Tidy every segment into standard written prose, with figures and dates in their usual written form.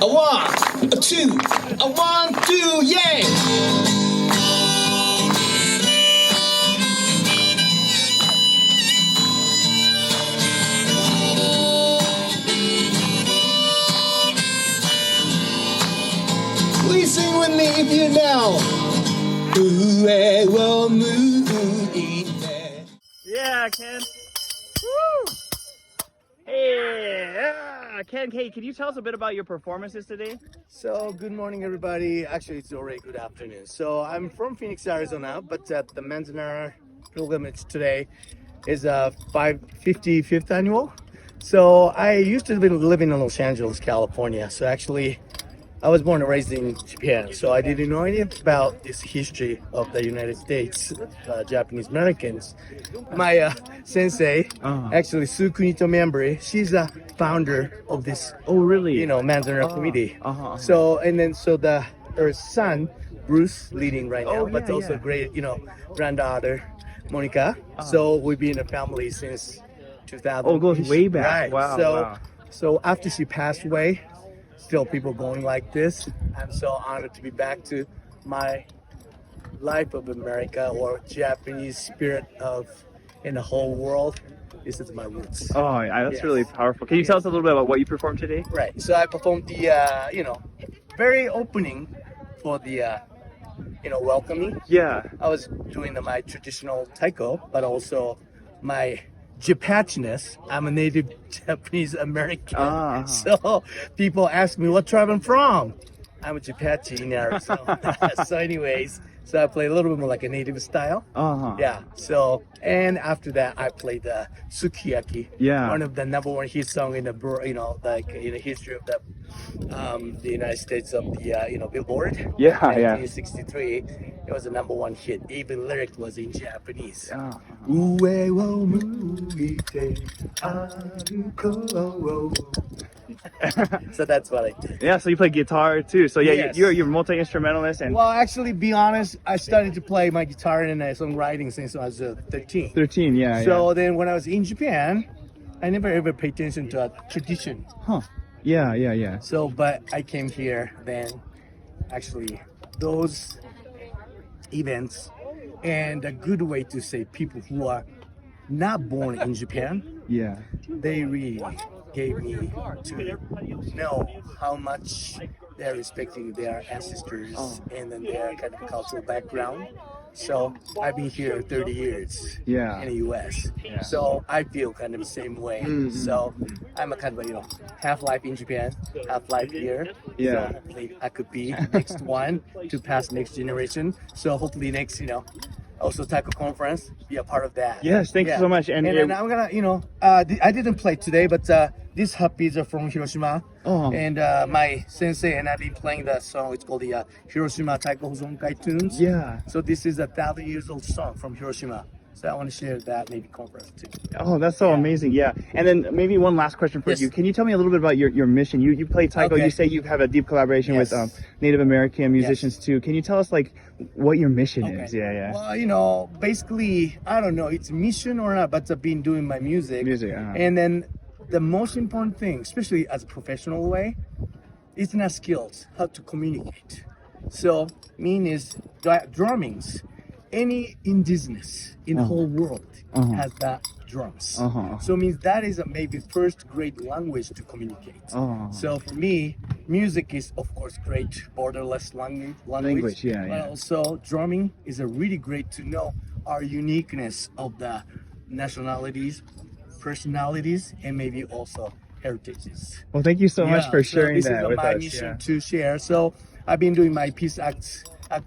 A one, a two, a 1, 2, yay! Please sing with me if you know. Yeah, Ken. Woo! Hey, yeah. Ken, hey, can you tell us a bit about your performances today? So, good morning, everybody. Actually, it's already good afternoon. So, I'm from Phoenix, Arizona, but at the Manzanar pilgrimage today is a 55th annual. So, I used to be living in Los Angeles, California. So, actually, I was born and raised in Japan, so I didn't know anything about this history of the United States, Japanese Americans. My sensei, actually Sue Kunito Membri, she's a founder of this. Oh, really? Manzanar Committee. So her son Bruce leading right now, but also great, granddaughter Monica. So we've been a family since 2000. Oh, it goes way back. Right. Wow. So after she passed away, still people going like this. I'm so honored to be back to my life of America or Japanese spirit in the whole world. This is my roots. Oh, that's really powerful. Can you tell us a little bit about what you performed today? Right. So I performed the very opening for the welcoming. Yeah. I was doing my traditional Taiko, but also my Japachiness. I'm a native Japanese American. So people ask me what tribe I'm from. I'm a Japachi in Arizona. So anyways, so I play a little bit more like a native style. Yeah. So, and after that, I played the Sukiyaki. Yeah. One of the #1 hit song in the history of the United States of the Billboard. Yeah. 1963. It was a #1 hit. Even lyric was in Japanese. Ue wo muite aruko. So that's what I did. Yeah, so you play guitar too. So yeah, Yes. you're multi-instrumentalist. And Well, actually, be honest, I started to play my guitar and songwriting since I was 13. 13, yeah. So then when I was in Japan, I never ever paid attention to a tradition. Yeah. So, but I came here then, actually, those events, and a good way to say people who are not born in Japan, Yeah. they really gave me to know how much they're respecting their ancestors and then their kind of cultural background. So I've been here 30 years Yeah. in the US. So I feel kind of the same way. So I'm a kind of half life in Japan, half life here. Yeah. So hopefully I could be next one to pass next generation. So hopefully next, also Taiko conference, be a part of that. Yes, thank you so much. And then I'm gonna, I didn't play today, but these huppies are from Hiroshima. And my sensei and I've been playing that song. It's called the Hiroshima Taiko Hozonkai tunes. Yeah. So this is a 1,000-year-old song from Hiroshima. So I want to share that maybe conference too. Oh, that's so amazing. Yeah. And then maybe one last question for you. Can you tell me a little bit about your mission? You play Taiko. Okay. You say you have a deep collaboration with Native American musicians too. Can you tell us what your mission is? Yeah. Well, basically, I don't know, it's mission or not, but I've been doing my music. And then the most important thing, especially as a professional way, is not skills, how to communicate. So, is drummings. Any indigenous in the whole world has that drums. So means that is maybe first great language to communicate. So for me, music is of course great borderless language. But also drumming is a really great to know our uniqueness of the nationalities, personalities, and maybe also heritages. Well, thank you so much for sharing that with us. This is my mission to share. So I've been doing my peace acts, as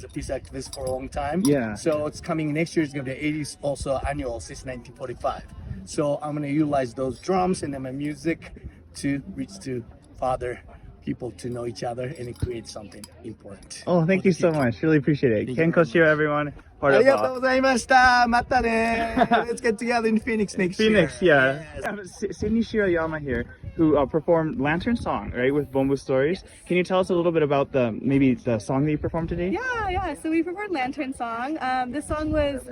a peace activist for a long time. Yeah. So it's coming next year. It's going to be 80s also annual since 1945. So I'm going to utilize those drums and then my music to reach to father people to know each other and create something important. Oh, thank you so much. Really appreciate it. Ken Koshiro, everyone. Part of ありがとうございました。またね。Let's get together in Phoenix next year. Phoenix, yeah. Sydney Shirayama here, who performed Lantern Song, right, with Bombu Stories. Can you tell us a little bit about maybe the song that you performed today? Yeah. So we performed Lantern Song. This song was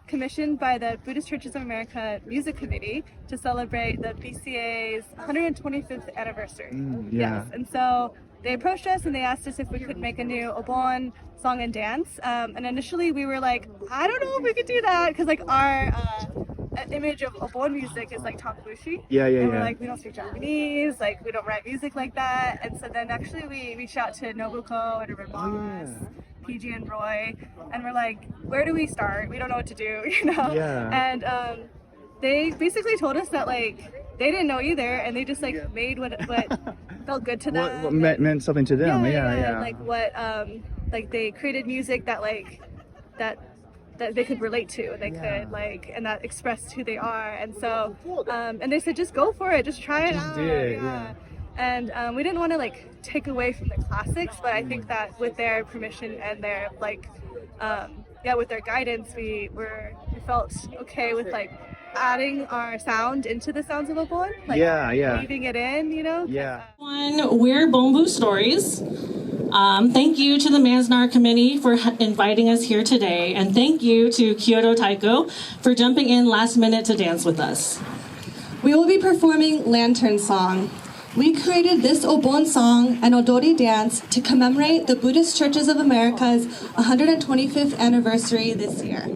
commissioned by the Buddhist Churches of America Music Committee to celebrate the BCA's 125th anniversary. Yeah. Yes, and so so they approached us and they asked us if we could make a new obon song and dance. And initially we were like, I don't know if we could do that, because like our image of obon music is like tambushi. And we're like, we don't speak Japanese, like we don't write music like that. And so then actually we reached out to Nobuko and Boss, PG and Roy, and we're like, where do we start? We don't know what to do, you know? And they basically told us that like they didn't know either, and they just like made what felt good to them. What meant something to them? Like what like they created music that like that they could relate to, they could like, and that expressed who they are. And so and they said, just go for it, just try it out. Do it, And we didn't want to like take away from the classics, but I think that with their permission and their like with their guidance, we felt okay with like adding our sound into the sounds of obon, like weaving it in, you know? We're Bombu Stories. Thank you to the Manzanar Committee for inviting us here today, and thank you to Kyoto Taiko for jumping in last minute to dance with us. We will be performing Lantern Song. We created this obon song and odori dance to commemorate the Buddhist Churches of America's 125th anniversary this year.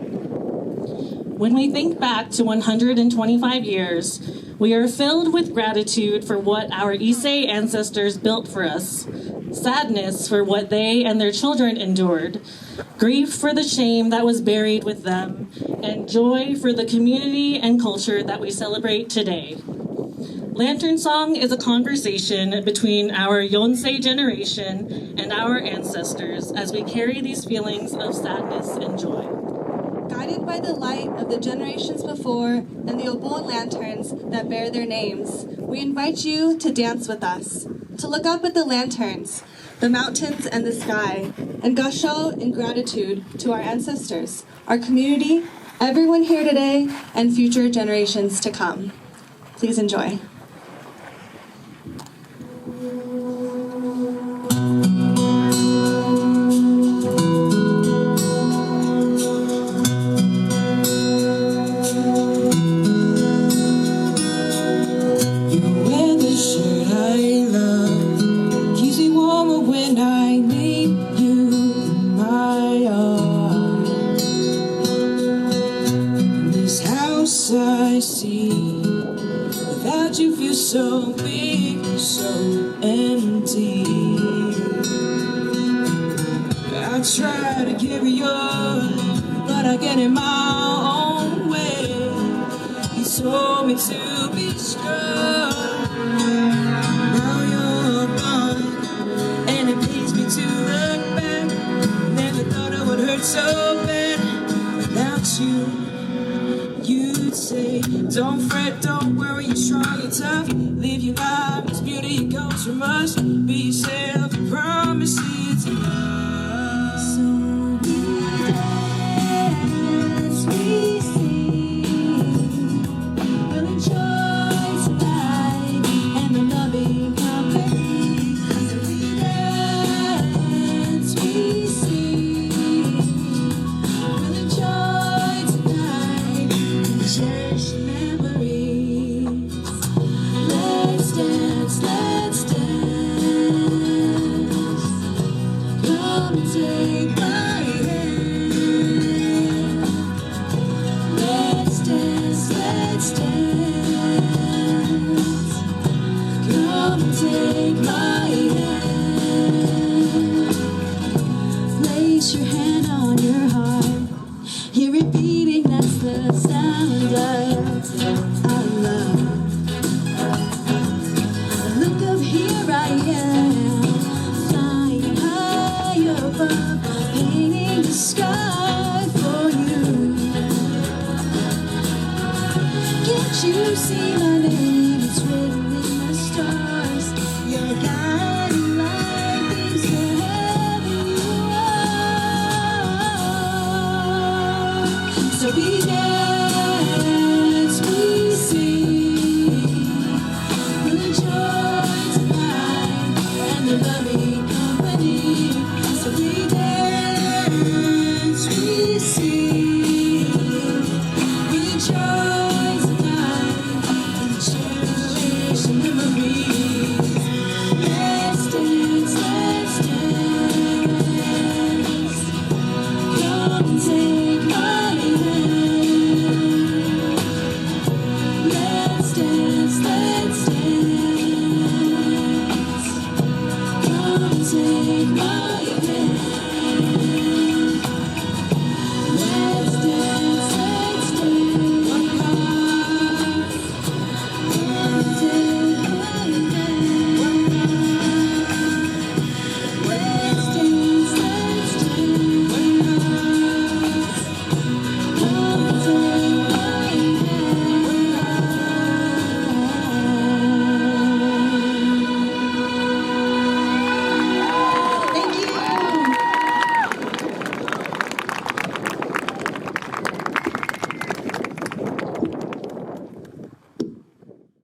When we think back to 125 years, we are filled with gratitude for what our Issei ancestors built for us, sadness for what they and their children endured, grief for the shame that was buried with them, and joy for the community and culture that we celebrate today. Lantern Song is a conversation between our Yonsei generation and our ancestors as we carry these feelings of sadness and joy. Guided by the light of the generations before and the obon lanterns that bear their names, we invite you to dance with us, to look up at the lanterns, the mountains and the sky, and gusho in gratitude to our ancestors, our community, everyone here today, and future generations to come. Please enjoy. I see, without you feel so big, so empty. I try to give you yours, but I get in my own way. You told me to be strong. Now you're gone, and it pains me to look back. Never thought I would hurt so bad without you. You'd say, don't fret, don't worry, you're strong, you're tough. Live your life, this beauty comes from us. Be yourself, I promise it's enough. So we dance, we sing, we'll enjoy tonight and the loving company. So we dance, we sing, we'll enjoy tonight. Cherish memories. Let's dance, let's dance. Come and take my hand. Let's dance, let's dance. Come and take my hand. Place your hand on your heart. Hear it beating, that's the sound of our love. Look up, here I am, flying high above, painting the sky for you. Can't you see my name? It's written in the stars. Your guiding light leads wherever you are. So we dance, we sing, we'll enjoy tonight and the loving